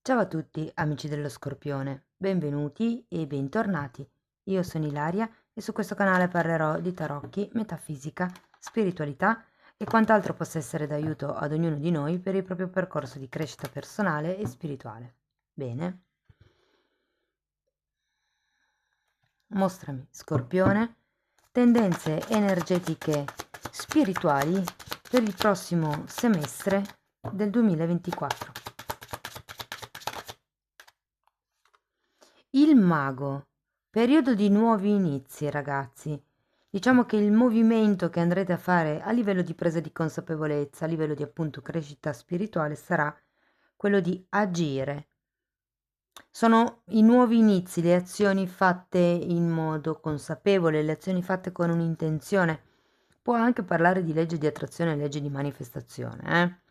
Ciao a tutti amici dello Scorpione, benvenuti e bentornati. Io sono Ilaria e su questo canale parlerò di tarocchi, metafisica, spiritualità e quant'altro possa essere d'aiuto ad ognuno di noi per il proprio percorso di crescita personale e spirituale. Bene, mostrami, Scorpione, tendenze energetiche spirituali per il prossimo semestre del 2024. Il mago, periodo di nuovi inizi, ragazzi. Diciamo che il movimento che andrete a fare a livello di presa di consapevolezza, a livello di appunto crescita spirituale, sarà quello di agire. Sono i nuovi inizi, le azioni fatte in modo consapevole, le azioni fatte con un'intenzione. Può anche parlare di legge di attrazione e legge di manifestazione,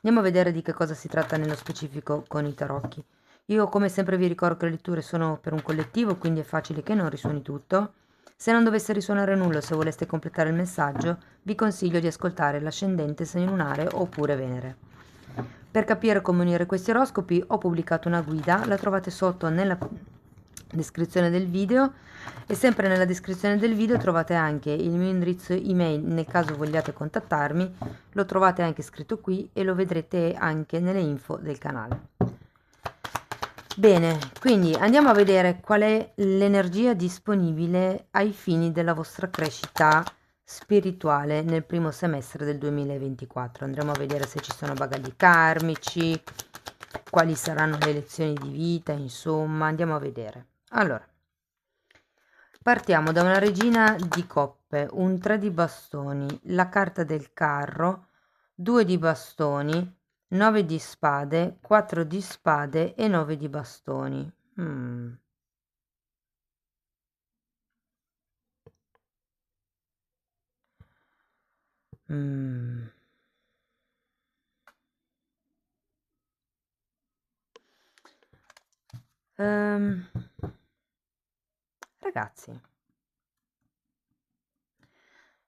Andiamo a vedere di che cosa si tratta nello specifico con i tarocchi. Io come sempre vi ricordo che le letture sono per un collettivo, quindi è facile che non risuoni tutto. Se non dovesse risuonare nulla, se voleste completare il messaggio, vi consiglio di ascoltare l'ascendente, segno lunare oppure Venere. Per capire come unire questi oroscopi ho pubblicato una guida, la trovate sotto nella descrizione del video e sempre nella descrizione del video trovate anche il mio indirizzo email nel caso vogliate contattarmi, lo trovate anche scritto qui e lo vedrete anche nelle info del canale. Bene, quindi andiamo a vedere qual è l'energia disponibile ai fini della vostra crescita spirituale nel primo semestre del 2024. Andremo a vedere se ci sono bagagli karmici, quali saranno le lezioni di vita, insomma, andiamo a vedere. Allora, partiamo da una regina di coppe, un 3 di bastoni, la carta del carro, 2 di bastoni, 9 di spade, 4 di spade e 9 di bastoni. Mm. Ragazzi,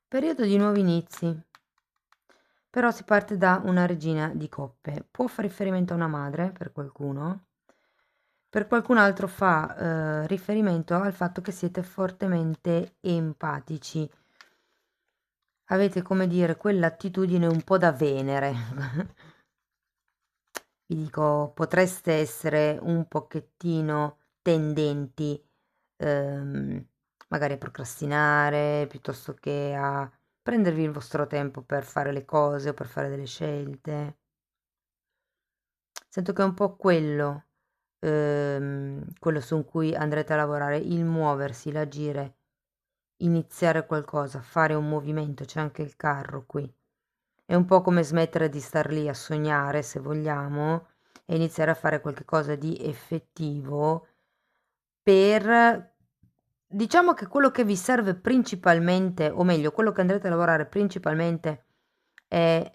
periodo di nuovi inizi, però si parte da una regina di coppe. Può fare riferimento a una madre per qualcuno, per qualcun altro fa riferimento al fatto che siete fortemente empatici. Avete, come dire, quell'attitudine un po' da Venere. Vi dico, potreste essere un pochettino tendenti, magari a procrastinare, piuttosto che a prendervi il vostro tempo per fare le cose o per fare delle scelte. Sento che è un po' quello su cui andrete a lavorare, il muoversi, l'agire, iniziare qualcosa, fare un movimento, c'è anche il carro qui. È un po' come smettere di star lì a sognare, se vogliamo, e iniziare a fare qualche cosa di effettivo per, diciamo che quello che vi serve principalmente, o meglio, quello che andrete a lavorare principalmente è,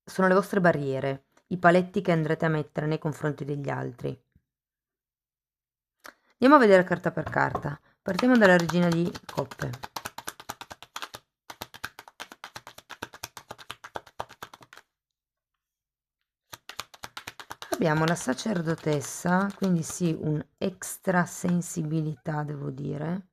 sono le vostre barriere, i paletti che andrete a mettere nei confronti degli altri. Andiamo a vedere carta per carta. Partiamo dalla regina di coppe. Abbiamo la sacerdotessa, quindi sì, un extra sensibilità, devo dire.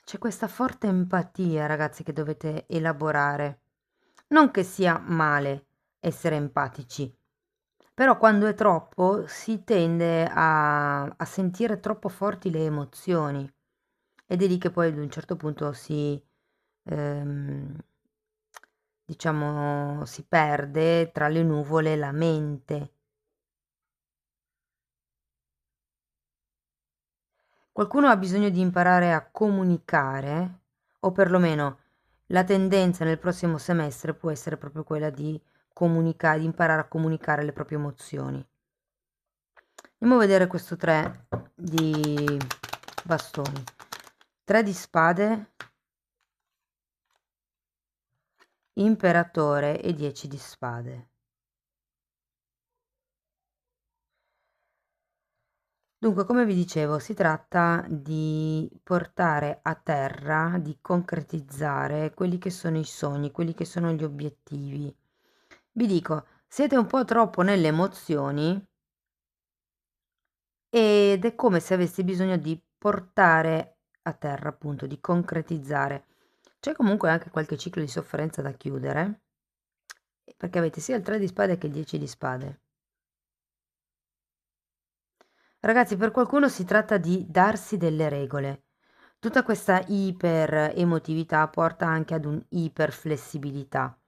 C'è questa forte empatia, ragazzi, che dovete elaborare. Non che sia male essere empatici, però quando è troppo si tende a sentire troppo forti le emozioni ed è lì che poi ad un certo punto ehm, diciamo, si perde tra le nuvole la mente. Qualcuno ha bisogno di imparare a comunicare, o perlomeno la tendenza nel prossimo semestre può essere proprio quella di comunicare, di imparare a comunicare le proprie emozioni. Andiamo a vedere questo 3 di bastoni. 3 di spade, imperatore e 10 di spade. Dunque, come vi dicevo, si tratta di portare a terra, di concretizzare quelli che sono i sogni, quelli che sono gli obiettivi. Vi dico, siete un po' troppo nelle emozioni ed è come se avessi bisogno di portare a terra, appunto, di concretizzare. C'è comunque anche qualche ciclo di sofferenza da chiudere, perché avete sia il 3 di spade che il 10 di spade. Ragazzi, per qualcuno si tratta di darsi delle regole. Tutta questa iper emotività porta anche ad un iper flessibilità.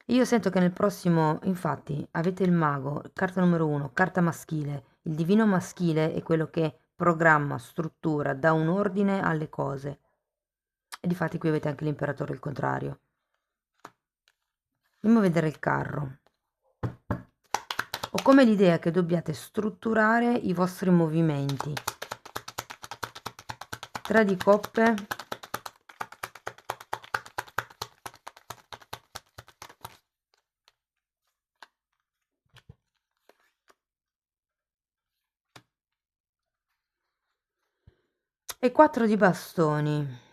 Io sento che nel prossimo, infatti, avete il mago, carta numero 1, carta maschile. Il divino maschile è quello che programma, struttura, dà un ordine alle cose. E difatti qui avete anche l'imperatore il contrario. Andiamo a vedere il carro. Ho come l'idea che dobbiate strutturare i vostri movimenti. 3 di coppe. E 4 di bastoni.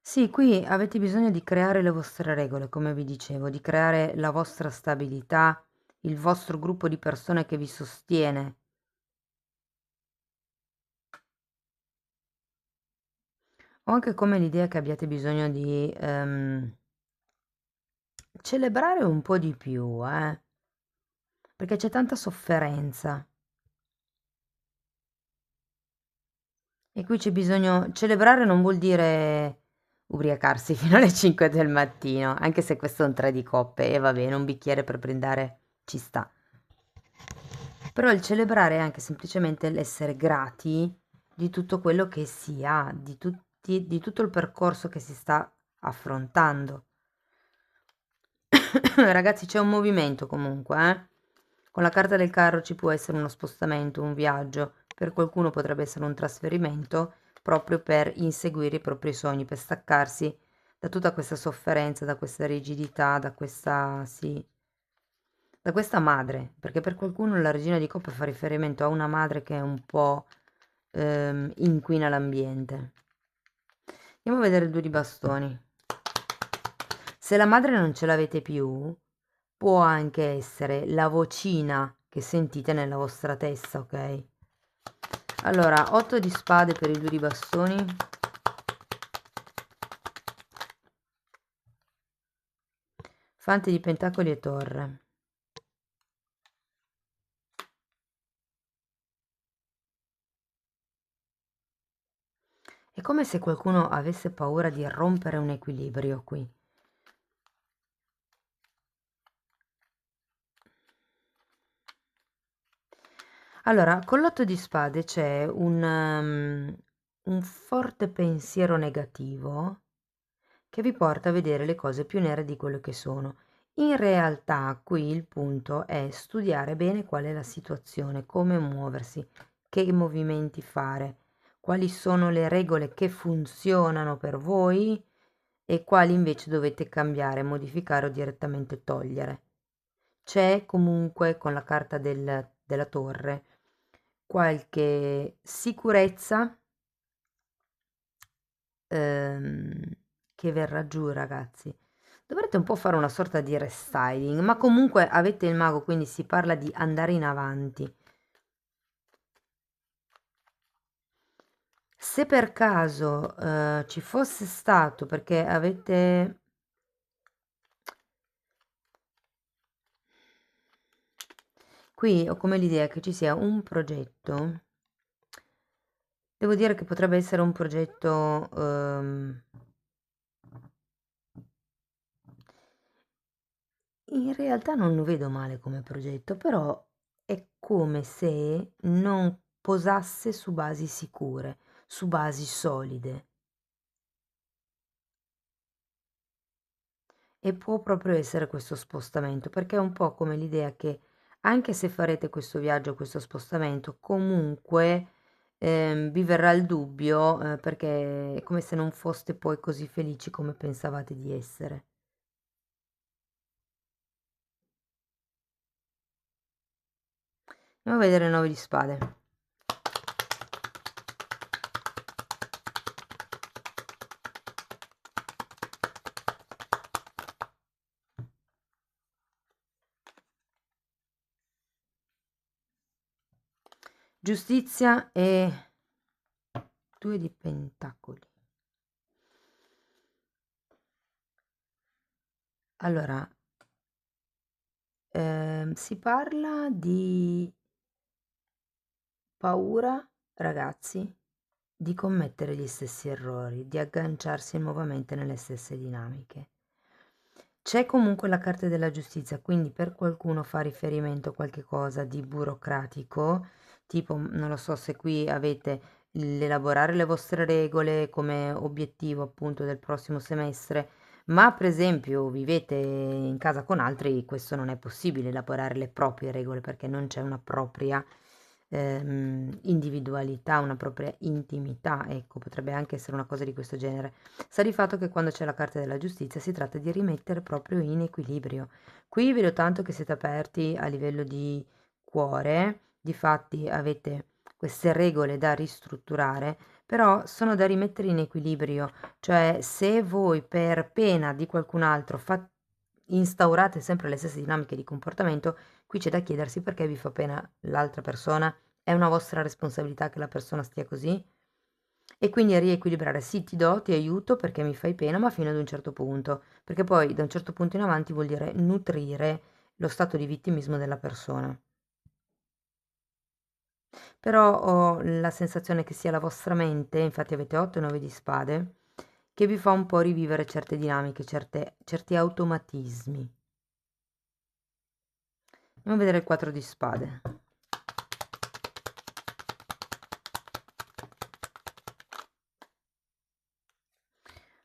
Sì, qui avete bisogno di creare le vostre regole, come vi dicevo, di creare la vostra stabilità, il vostro gruppo di persone che vi sostiene. Ho anche come l'idea che abbiate bisogno di celebrare un po' di più, perché c'è tanta sofferenza. E qui c'è bisogno, celebrare non vuol dire ubriacarsi fino alle 5 del mattino, anche se questo è un 3 di coppe e va bene, un bicchiere per brindare ci sta. Però il celebrare è anche semplicemente l'essere grati di tutto quello che si ha, di tutto il percorso che si sta affrontando. Ragazzi, c'è un movimento comunque, eh? Con la carta del carro ci può essere uno spostamento, un viaggio, per qualcuno potrebbe essere un trasferimento proprio per inseguire i propri sogni, per staccarsi da tutta questa sofferenza, da questa rigidità, da questa, sì, da questa madre, perché per qualcuno la regina di coppe fa riferimento a una madre che è un po' inquina l'ambiente. Andiamo a vedere il 2 di bastoni. Se la madre non ce l'avete più, può anche essere la vocina che sentite nella vostra testa, ok? Allora, 8 di spade per i 2 di bastoni. Fante di pentacoli e torre. È come se qualcuno avesse paura di rompere un equilibrio qui. Allora, con l'8 di spade c'è un forte pensiero negativo che vi porta a vedere le cose più nere di quello che sono. In realtà qui il punto è studiare bene qual è la situazione, come muoversi, che movimenti fare, quali sono le regole che funzionano per voi e quali invece dovete cambiare, modificare o direttamente togliere. C'è comunque con la carta della torre qualche sicurezza ehm, che verrà giù, ragazzi. Dovrete un po' fare una sorta di restyling, ma comunque avete il mago, quindi si parla di andare in avanti. Se per caso ci fosse stato, perché avete... Qui ho come l'idea che ci sia un progetto. Devo dire che potrebbe essere un progetto in realtà non lo vedo male come progetto, però è come se non posasse su basi sicure, su basi solide. E può proprio essere questo spostamento, perché è un po' come l'idea che anche se farete questo viaggio, questo spostamento, comunque vi verrà il dubbio, perché è come se non foste poi così felici come pensavate di essere. Andiamo a vedere 9 di spade. Giustizia e 2 di pentacoli. Allora, si parla di paura, ragazzi, di commettere gli stessi errori, di agganciarsi nuovamente nelle stesse dinamiche. C'è comunque la carta della giustizia, quindi per qualcuno fa riferimento a qualche cosa di burocratico, tipo, non lo so, se qui avete l'elaborare le vostre regole come obiettivo appunto del prossimo semestre, ma per esempio vivete in casa con altri, questo non è possibile, elaborare le proprie regole perché non c'è una propria individualità, una propria intimità, ecco, potrebbe anche essere una cosa di questo genere. Sta di fatto che quando c'è la carta della giustizia si tratta di rimettere proprio in equilibrio. Qui vedo tanto che siete aperti a livello di cuore, difatti avete queste regole da ristrutturare, però sono da rimettere in equilibrio, cioè se voi per pena di qualcun altro instaurate sempre le stesse dinamiche di comportamento, qui c'è da chiedersi perché vi fa pena l'altra persona, è una vostra responsabilità che la persona stia così? E quindi a riequilibrare, sì, ti do, ti aiuto perché mi fai pena, ma fino ad un certo punto, perché poi da un certo punto in avanti vuol dire nutrire lo stato di vittimismo della persona. Però ho la sensazione che sia la vostra mente, infatti avete 8 e 9 di spade, che vi fa un po' rivivere certe dinamiche, certi automatismi. Andiamo a vedere il 4 di spade.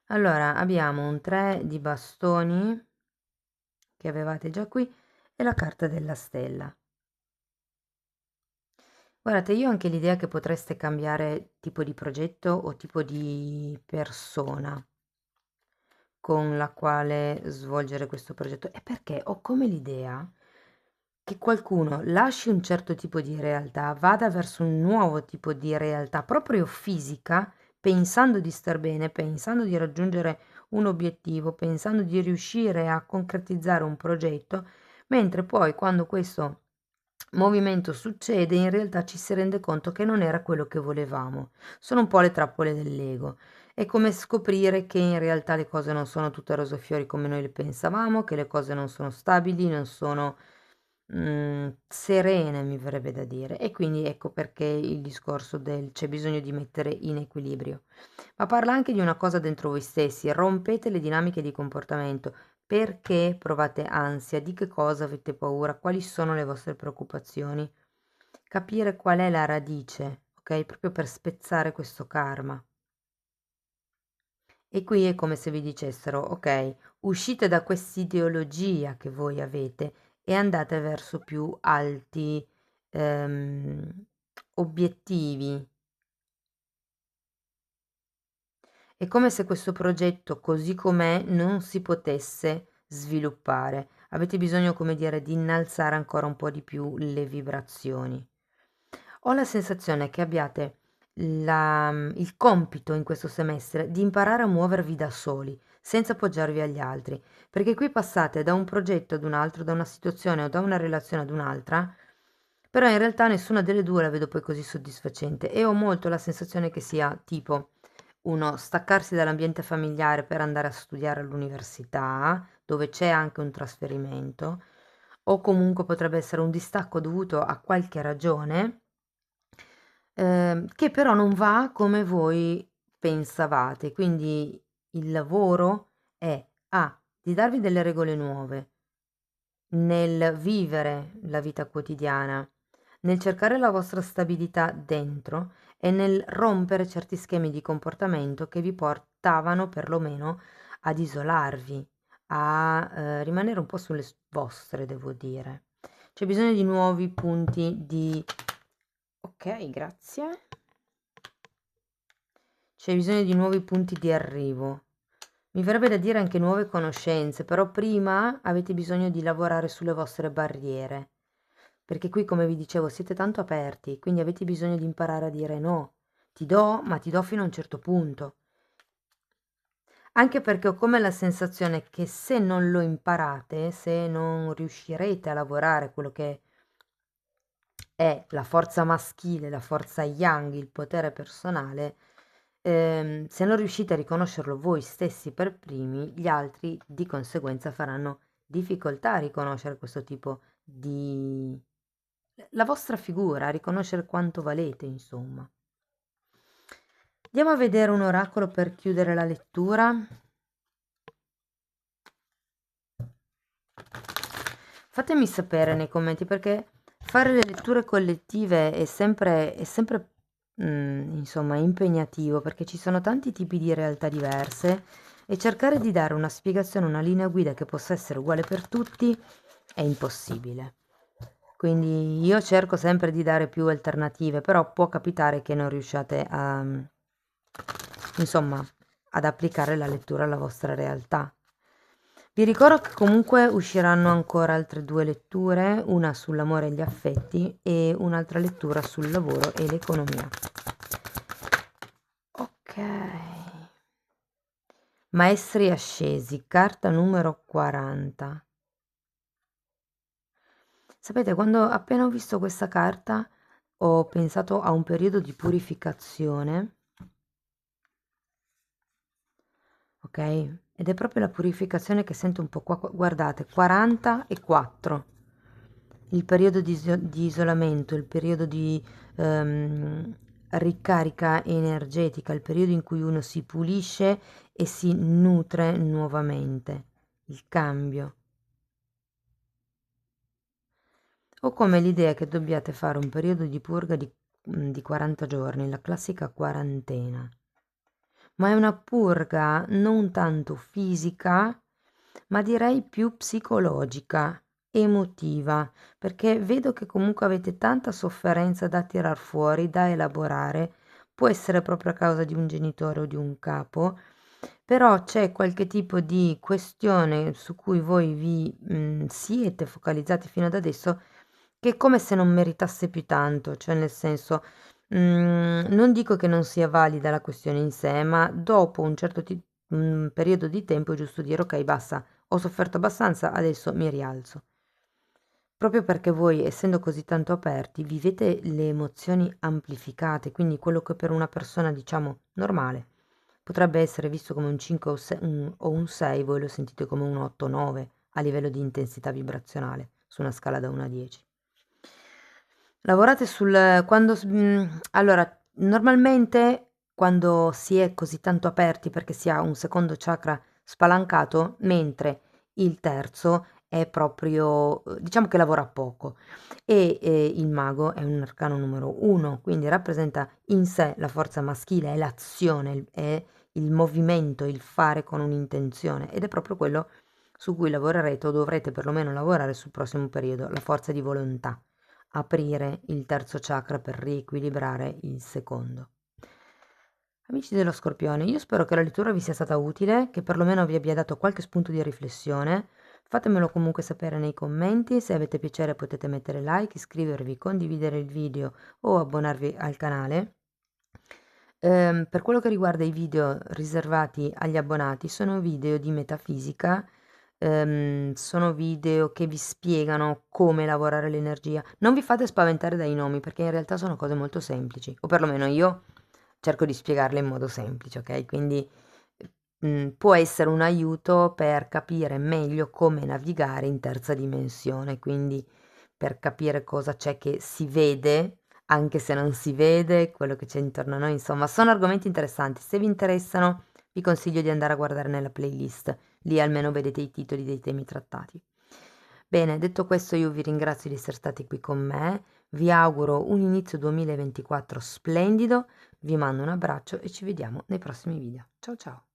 Allora, abbiamo un 3 di bastoni, che avevate già qui, e la carta della stella. Guardate, io ho anche l'idea che potreste cambiare tipo di progetto o tipo di persona con la quale svolgere questo progetto. E perché ho come l'idea che qualcuno lasci un certo tipo di realtà, vada verso un nuovo tipo di realtà proprio fisica, pensando di star bene, pensando di raggiungere un obiettivo, pensando di riuscire a concretizzare un progetto, mentre poi quando questo movimento succede, in realtà ci si rende conto che non era quello che volevamo. Sono un po' le trappole dell'ego. È come scoprire che in realtà le cose non sono tutte rose e fiori come noi le pensavamo, che le cose non sono stabili, non sono serene, mi verrebbe da dire. E quindi ecco perché il discorso del c'è bisogno di mettere in equilibrio. Ma parla anche di una cosa dentro voi stessi, rompete le dinamiche di comportamento. Perché provate ansia? Di che cosa avete paura? Quali sono le vostre preoccupazioni? Capire qual è la radice, ok? Proprio per spezzare questo karma. E qui è come se vi dicessero, ok, uscite da quest'ideologia che voi avete e andate verso più alti obiettivi. È come se questo progetto così com'è non si potesse sviluppare. Avete bisogno, come dire, di innalzare ancora un po' di più le vibrazioni. Ho la sensazione che abbiate il compito in questo semestre di imparare a muovervi da soli, senza appoggiarvi agli altri, perché qui passate da un progetto ad un altro, da una situazione o da una relazione ad un'altra, però in realtà nessuna delle due la vedo poi così soddisfacente e ho molto la sensazione che sia tipo uno staccarsi dall'ambiente familiare per andare a studiare all'università, dove c'è anche un trasferimento, o comunque potrebbe essere un distacco dovuto a qualche ragione, che però non va come voi pensavate. Quindi il lavoro è A, di darvi delle regole nuove nel vivere la vita quotidiana, nel cercare la vostra stabilità dentro e nel rompere certi schemi di comportamento che vi portavano perlomeno ad isolarvi, a rimanere un po' sulle vostre, devo dire. C'è bisogno di nuovi punti di... Ok, grazie. C'è bisogno di nuovi punti di arrivo. Mi verrebbe da dire anche nuove conoscenze, però prima avete bisogno di lavorare sulle vostre barriere, perché qui, come vi dicevo, siete tanto aperti, quindi avete bisogno di imparare a dire no. Ti do, ma ti do fino a un certo punto. Anche perché ho come la sensazione che se non lo imparate, se non riuscirete a lavorare quello che è la forza maschile, la forza yang, il potere personale, se non riuscite a riconoscerlo voi stessi per primi, gli altri di conseguenza faranno difficoltà a riconoscere questo tipo di... la vostra figura, a riconoscere quanto valete, insomma. Andiamo a vedere un oracolo per chiudere la lettura. Fatemi sapere nei commenti perché fare le letture collettive è sempre, insomma, impegnativo perché ci sono tanti tipi di realtà diverse e cercare di dare una spiegazione, una linea guida che possa essere uguale per tutti è impossibile. Quindi io cerco sempre di dare più alternative, però può capitare che non riusciate a, insomma, ad applicare la lettura alla vostra realtà. Vi ricordo che comunque usciranno ancora altre 2 letture, una sull'amore e gli affetti e un'altra lettura sul lavoro e l'economia. Ok. Maestri ascesi, carta numero 40. Sapete, quando appena ho visto questa carta ho pensato a un periodo di purificazione, ok? Ed è proprio la purificazione che sento un po' qua, guardate, 40 e 4. Il periodo di isolamento, il periodo di ricarica energetica, il periodo in cui uno si pulisce e si nutre nuovamente, il cambio. O come l'idea che dobbiate fare un periodo di purga di 40 giorni, la classica quarantena. Ma è una purga non tanto fisica, ma direi più psicologica, emotiva, perché vedo che comunque avete tanta sofferenza da tirar fuori, da elaborare, può essere proprio a causa di un genitore o di un capo, però c'è qualche tipo di questione su cui voi vi siete focalizzati fino ad adesso che è come se non meritasse più tanto, cioè nel senso, non dico che non sia valida la questione in sé, ma dopo un certo periodo di tempo è giusto dire ok, basta, ho sofferto abbastanza, adesso mi rialzo. Proprio perché voi, essendo così tanto aperti, vivete le emozioni amplificate, quindi quello che per una persona, diciamo, normale potrebbe essere visto come un 5 o un 6, voi lo sentite come un 8-9 a livello di intensità vibrazionale, su una scala da 1 a 10. Lavorate allora, normalmente quando si è così tanto aperti perché si ha un secondo chakra spalancato, mentre il terzo è proprio, diciamo che lavora poco. E il mago è un arcano numero 1, quindi rappresenta in sé la forza maschile, è l'azione, è il movimento, il fare con un'intenzione ed è proprio quello su cui lavorerete o dovrete perlomeno lavorare sul prossimo periodo, la forza di volontà, aprire il terzo chakra per riequilibrare il secondo. Amici dello Scorpione, io spero che la lettura vi sia stata utile, che perlomeno vi abbia dato qualche spunto di riflessione. Fatemelo comunque sapere nei commenti, se avete piacere potete mettere like, iscrivervi, condividere il video o abbonarvi al canale. Per quello che riguarda i video riservati agli abbonati, sono video di metafisica, sono video che vi spiegano come lavorare l'energia. Non vi fate spaventare dai nomi perché in realtà sono cose molto semplici, o perlomeno io cerco di spiegarle in modo semplice, ok? Quindi può essere un aiuto per capire meglio come navigare in terza dimensione, quindi per capire cosa c'è che si vede, anche se non si vede, quello che c'è intorno a noi, insomma, sono argomenti interessanti. Se vi interessano, vi consiglio di andare a guardare nella playlist, lì almeno vedete i titoli dei temi trattati. Bene, detto questo io vi ringrazio di essere stati qui con me, vi auguro un inizio 2024 splendido, vi mando un abbraccio e ci vediamo nei prossimi video. Ciao ciao!